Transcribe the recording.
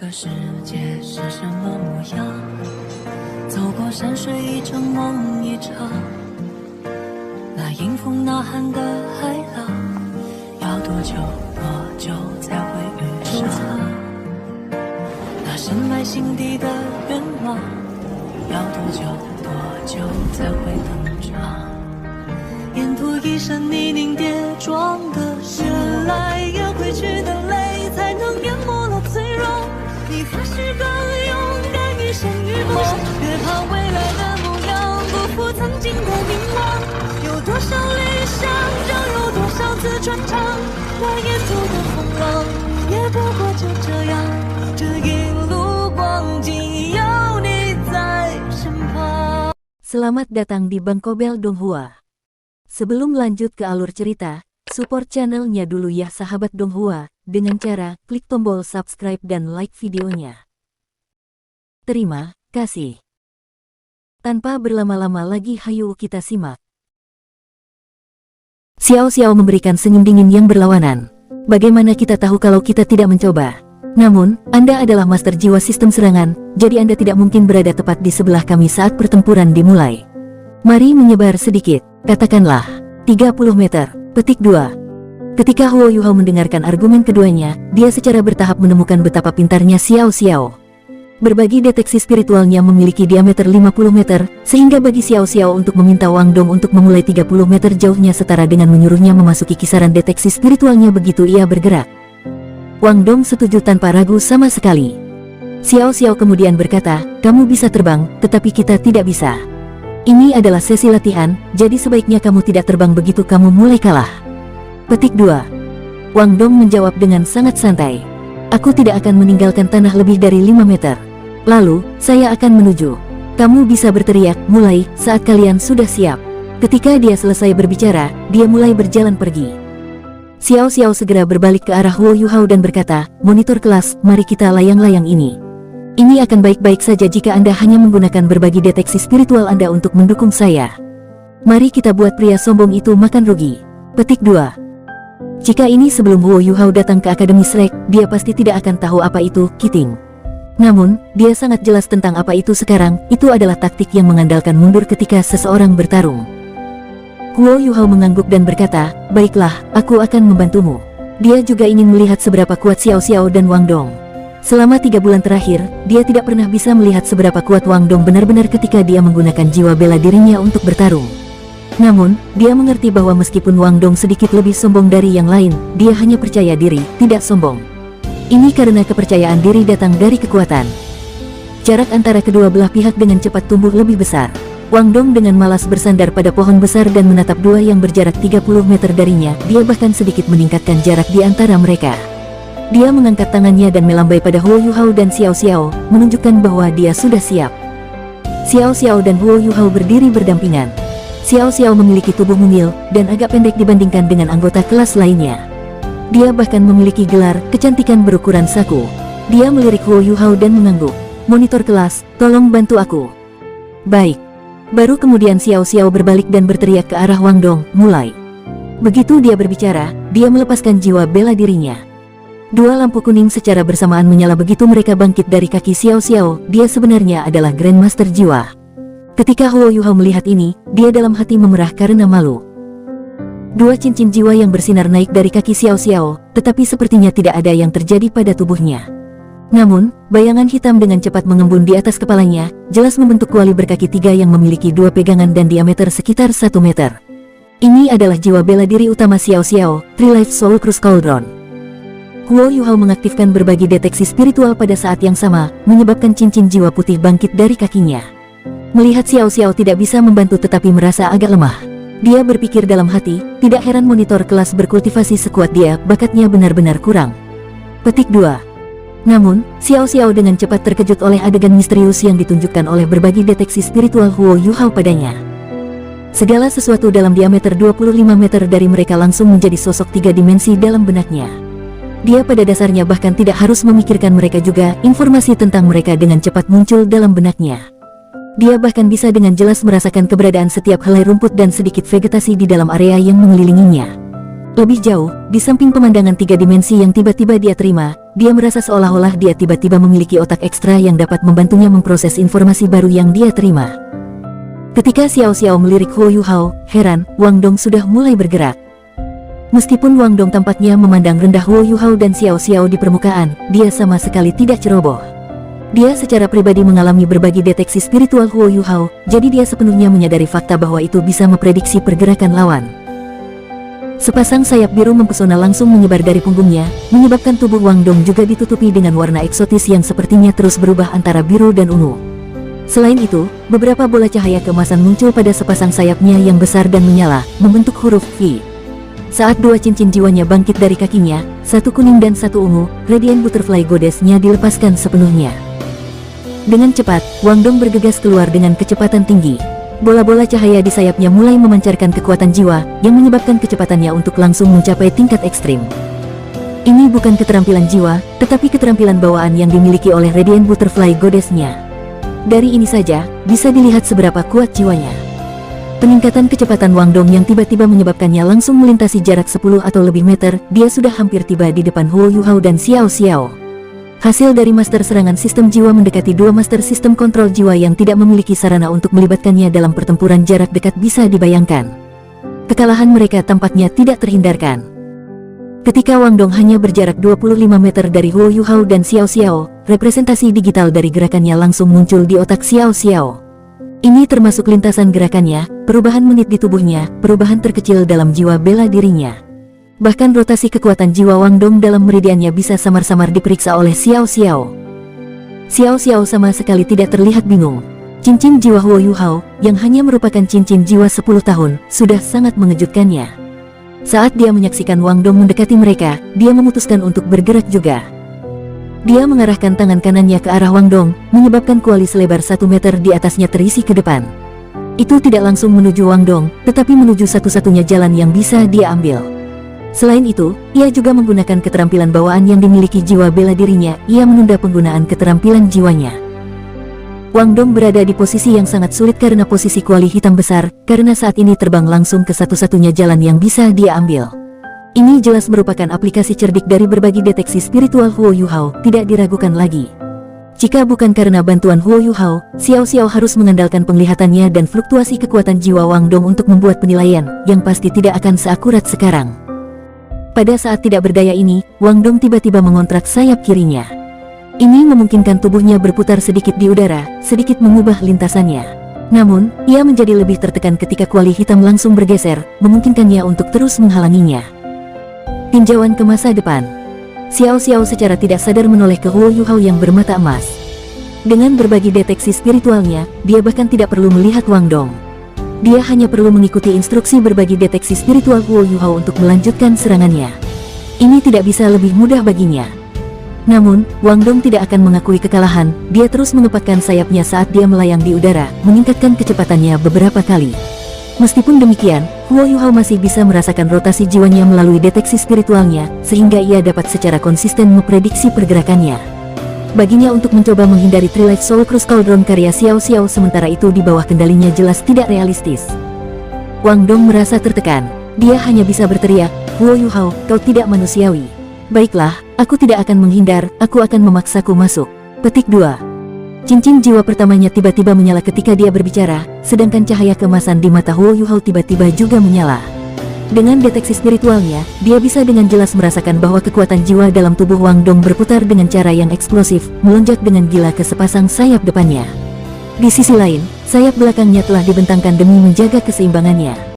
个世界是什么模样？走过山水一场梦一场，那迎风呐喊的海浪，要多久多久才会遇上？那深埋心底的愿望，要多久多久才会登场？沿途一身泥泞跌撞的原来要归去的泪，才能淹没了脆弱。你发誓更勇敢一生与梦，别怕未来的模样不负曾经的凝望。有多少理想，就有多少次穿肠。那沿途的风浪，也不过就这样。这一路光景有你在身旁。 Selamat datang di Bangkobel Donghua. Sebelum lanjut ke alur cerita, support channelnya dulu ya sahabat Donghua, dengan cara klik tombol subscribe dan like videonya. Terima kasih. Tanpa berlama-lama lagi hayu kita simak. Xiao Xiao memberikan senyum dingin yang berlawanan. Bagaimana kita tahu kalau kita tidak mencoba? Namun, Anda adalah master jiwa sistem serangan, jadi Anda tidak mungkin berada tepat di sebelah kami saat pertempuran dimulai. Mari menyebar sedikit. Katakanlah, 30 meter. Petik 2. Ketika Huo Yuhao mendengarkan argumen keduanya, dia secara bertahap menemukan betapa pintarnya Xiao Xiao. Berbagi deteksi spiritualnya memiliki diameter 50 meter, sehingga bagi Xiao Xiao untuk meminta Wang Dong untuk memulai 30 meter jauhnya setara dengan menyuruhnya memasuki kisaran deteksi spiritualnya begitu ia bergerak. Wang Dong setuju tanpa ragu sama sekali. Xiao Xiao kemudian berkata, kamu bisa terbang, tetapi kita tidak bisa. Ini adalah sesi latihan, jadi sebaiknya kamu tidak terbang begitu kamu mulai kalah. Petik 2. Wang Dong menjawab dengan sangat santai. Aku tidak akan meninggalkan tanah lebih dari 5 meter. Lalu, saya akan menuju. Kamu bisa berteriak, mulai, saat kalian sudah siap. Ketika dia selesai berbicara, dia mulai berjalan pergi. Xiao Xiao segera berbalik ke arah Huo Yuhao dan berkata, monitor kelas, mari kita layang-layang ini. Ini akan baik-baik saja jika Anda hanya menggunakan berbagi deteksi spiritual Anda untuk mendukung saya. Mari kita buat pria sombong itu makan rugi. Petik 2. Jika ini sebelum Huo Yuhao datang ke Akademi Shrek, dia pasti tidak akan tahu apa itu kiting. Namun, dia sangat jelas tentang apa itu sekarang. Itu adalah taktik yang mengandalkan mundur ketika seseorang bertarung. Huo Yuhao mengangguk dan berkata, baiklah, aku akan membantumu. Dia juga ingin melihat seberapa kuat Xiao Xiao dan Wang Dong. Selama 3 bulan terakhir, dia tidak pernah bisa melihat seberapa kuat Wang Dong benar-benar ketika dia menggunakan jiwa bela dirinya untuk bertarung. Namun, dia mengerti bahwa meskipun Wang Dong sedikit lebih sombong dari yang lain, dia hanya percaya diri, tidak sombong. Ini karena kepercayaan diri datang dari kekuatan. Jarak antara kedua belah pihak dengan cepat tumbuh lebih besar. Wang Dong dengan malas bersandar pada pohon besar dan menatap dua yang berjarak 30 meter darinya. Dia bahkan sedikit meningkatkan jarak di antara mereka. Dia mengangkat tangannya dan melambai pada Huo Yuhao dan Xiao Xiao, menunjukkan bahwa dia sudah siap. Xiao Xiao dan Huo Yuhao berdiri berdampingan. Xiao Xiao memiliki tubuh mungil dan agak pendek dibandingkan dengan anggota kelas lainnya. Dia bahkan memiliki gelar kecantikan berukuran saku. Dia melirik Huo Yuhao dan mengangguk. Monitor kelas, tolong bantu aku. Baik. Baru kemudian Xiao Xiao berbalik dan berteriak ke arah Wang Dong, mulai. Begitu dia berbicara, dia melepaskan jiwa bela dirinya. Dua lampu kuning secara bersamaan menyala begitu mereka bangkit dari kaki Xiao Xiao. Dia sebenarnya adalah Grandmaster Jiwa. Ketika Huo Yuhao melihat ini, dia dalam hati memerah karena malu. Dua cincin jiwa yang bersinar naik dari kaki Xiao Xiao, tetapi sepertinya tidak ada yang terjadi pada tubuhnya. Namun, bayangan hitam dengan cepat mengembun di atas kepalanya, jelas membentuk kuali berkaki 3 yang memiliki 2 pegangan dan diameter sekitar 1 meter. Ini adalah jiwa bela diri utama Xiao Xiao, Three Life Soul Cruise Cauldron. Huo Yuhao mengaktifkan berbagi deteksi spiritual pada saat yang sama, menyebabkan cincin jiwa putih bangkit dari kakinya. Melihat Xiao Xiao tidak bisa membantu tetapi merasa agak lemah. Dia berpikir dalam hati, tidak heran monitor kelas berkultivasi sekuat dia, bakatnya benar-benar kurang. Petik 2. Namun, Xiao Xiao dengan cepat terkejut oleh adegan misterius yang ditunjukkan oleh berbagi deteksi spiritual Huo Yuhao padanya. Segala sesuatu dalam diameter 25 meter dari mereka langsung menjadi sosok 3 dimensi dalam benaknya. Dia pada dasarnya bahkan tidak harus memikirkan mereka juga, informasi tentang mereka dengan cepat muncul dalam benaknya. Dia bahkan bisa dengan jelas merasakan keberadaan setiap helai rumput dan sedikit vegetasi di dalam area yang mengelilinginya. Lebih jauh, di samping pemandangan 3 dimensi yang tiba-tiba dia terima, dia merasa seolah-olah dia tiba-tiba memiliki otak ekstra yang dapat membantunya memproses informasi baru yang dia terima. Ketika Xiao Xiao melirik Huo Yuhao, heran, Wang Dong sudah mulai bergerak. Meskipun Wang Dong tampaknya memandang rendah Huo Yuhao dan Xiao Xiao di permukaan, dia sama sekali tidak ceroboh. Dia secara pribadi mengalami berbagai deteksi spiritual Huo Yuhao, jadi dia sepenuhnya menyadari fakta bahwa itu bisa memprediksi pergerakan lawan. Sepasang sayap biru mempesona langsung menyebar dari punggungnya, menyebabkan tubuh Wang Dong juga ditutupi dengan warna eksotis yang sepertinya terus berubah antara biru dan ungu. Selain itu, beberapa bola cahaya keemasan muncul pada sepasang sayapnya yang besar dan menyala, membentuk huruf V. Saat dua cincin jiwanya bangkit dari kakinya, satu kuning dan satu ungu, Radiant Butterfly Goddess-nya dilepaskan sepenuhnya. Dengan cepat, Wang Dong bergegas keluar dengan kecepatan tinggi. Bola-bola cahaya di sayapnya mulai memancarkan kekuatan jiwa, yang menyebabkan kecepatannya untuk langsung mencapai tingkat ekstrim. Ini bukan keterampilan jiwa, tetapi keterampilan bawaan yang dimiliki oleh Radiant Butterfly Goddess-nya. Dari ini saja, bisa dilihat seberapa kuat jiwanya. Peningkatan kecepatan Wang Dong yang tiba-tiba menyebabkannya langsung melintasi jarak 10 atau lebih meter, dia sudah hampir tiba di depan Huo Yuhao dan Xiao Xiao. Hasil dari master serangan sistem jiwa mendekati dua master sistem kontrol jiwa yang tidak memiliki sarana untuk melibatkannya dalam pertempuran jarak dekat bisa dibayangkan. Kekalahan mereka tampaknya tidak terhindarkan. Ketika Wang Dong hanya berjarak 25 meter dari Huo Yuhao dan Xiao Xiao, representasi digital dari gerakannya langsung muncul di otak Xiao Xiao. Ini termasuk lintasan gerakannya, perubahan menit di tubuhnya, perubahan terkecil dalam jiwa bela dirinya. Bahkan rotasi kekuatan jiwa Wang Dong dalam meridiannya bisa samar-samar diperiksa oleh Xiao Xiao. Xiao Xiao sama sekali tidak terlihat bingung. Cincin jiwa Huo Yuhao, yang hanya merupakan cincin jiwa 10 tahun, sudah sangat mengejutkannya. Saat dia menyaksikan Wang Dong mendekati mereka, dia memutuskan untuk bergerak juga. Dia mengarahkan tangan kanannya ke arah Wang Dong, menyebabkan kuali selebar 1 meter di atasnya terisi ke depan. Itu tidak langsung menuju Wang Dong, tetapi menuju satu-satunya jalan yang bisa dia ambil. Selain itu, ia juga menggunakan keterampilan bawaan yang dimiliki jiwa bela dirinya. Ia menunda penggunaan keterampilan jiwanya. Wang Dong berada di posisi yang sangat sulit karena posisi kuali hitam besar, karena saat ini terbang langsung ke satu-satunya jalan yang bisa dia ambil. Ini jelas merupakan aplikasi cerdik dari berbagai deteksi spiritual Huo Yuhao, tidak diragukan lagi. Jika bukan karena bantuan Huo Yuhao, Xiao Xiao harus mengandalkan penglihatannya dan fluktuasi kekuatan jiwa Wang Dong untuk membuat penilaian, yang pasti tidak akan seakurat sekarang. Pada saat tidak berdaya ini, Wang Dong tiba-tiba mengontrak sayap kirinya. Ini memungkinkan tubuhnya berputar sedikit di udara, sedikit mengubah lintasannya. Namun, ia menjadi lebih tertekan ketika kuali hitam langsung bergeser, memungkinkannya untuk terus menghalanginya. Tinjauan ke masa depan. Xiao Xiao secara tidak sadar menoleh ke Huo Yuhao yang bermata emas. Dengan berbagai deteksi spiritualnya, dia bahkan tidak perlu melihat Wang Dong. Dia hanya perlu mengikuti instruksi berbagai deteksi spiritual Huo Yuhao untuk melanjutkan serangannya. Ini tidak bisa lebih mudah baginya. Namun, Wang Dong tidak akan mengakui kekalahan. Dia terus mengepakkan sayapnya saat dia melayang di udara, meningkatkan kecepatannya beberapa kali. Meskipun demikian, Huo Yuhao masih bisa merasakan rotasi jiwanya melalui deteksi spiritualnya, sehingga ia dapat secara konsisten memprediksi pergerakannya. Baginya untuk mencoba menghindari Trilight Soul Cruise Cauldron karya Xiao Xiao sementara itu di bawah kendalinya jelas tidak realistis. Wang Dong merasa tertekan. Dia hanya bisa berteriak, "Huo Yuhao, kau tidak manusiawi." "Baiklah, aku tidak akan menghindar, aku akan memaksaku masuk." Petik 2. Cincin jiwa pertamanya tiba-tiba menyala ketika dia berbicara, sedangkan cahaya keemasan di mata Huo Yuhao tiba-tiba juga menyala. Dengan deteksi spiritualnya, dia bisa dengan jelas merasakan bahwa kekuatan jiwa dalam tubuh Wang Dong berputar dengan cara yang eksplosif, melonjak dengan gila ke sepasang sayap depannya. Di sisi lain, sayap belakangnya telah dibentangkan demi menjaga keseimbangannya.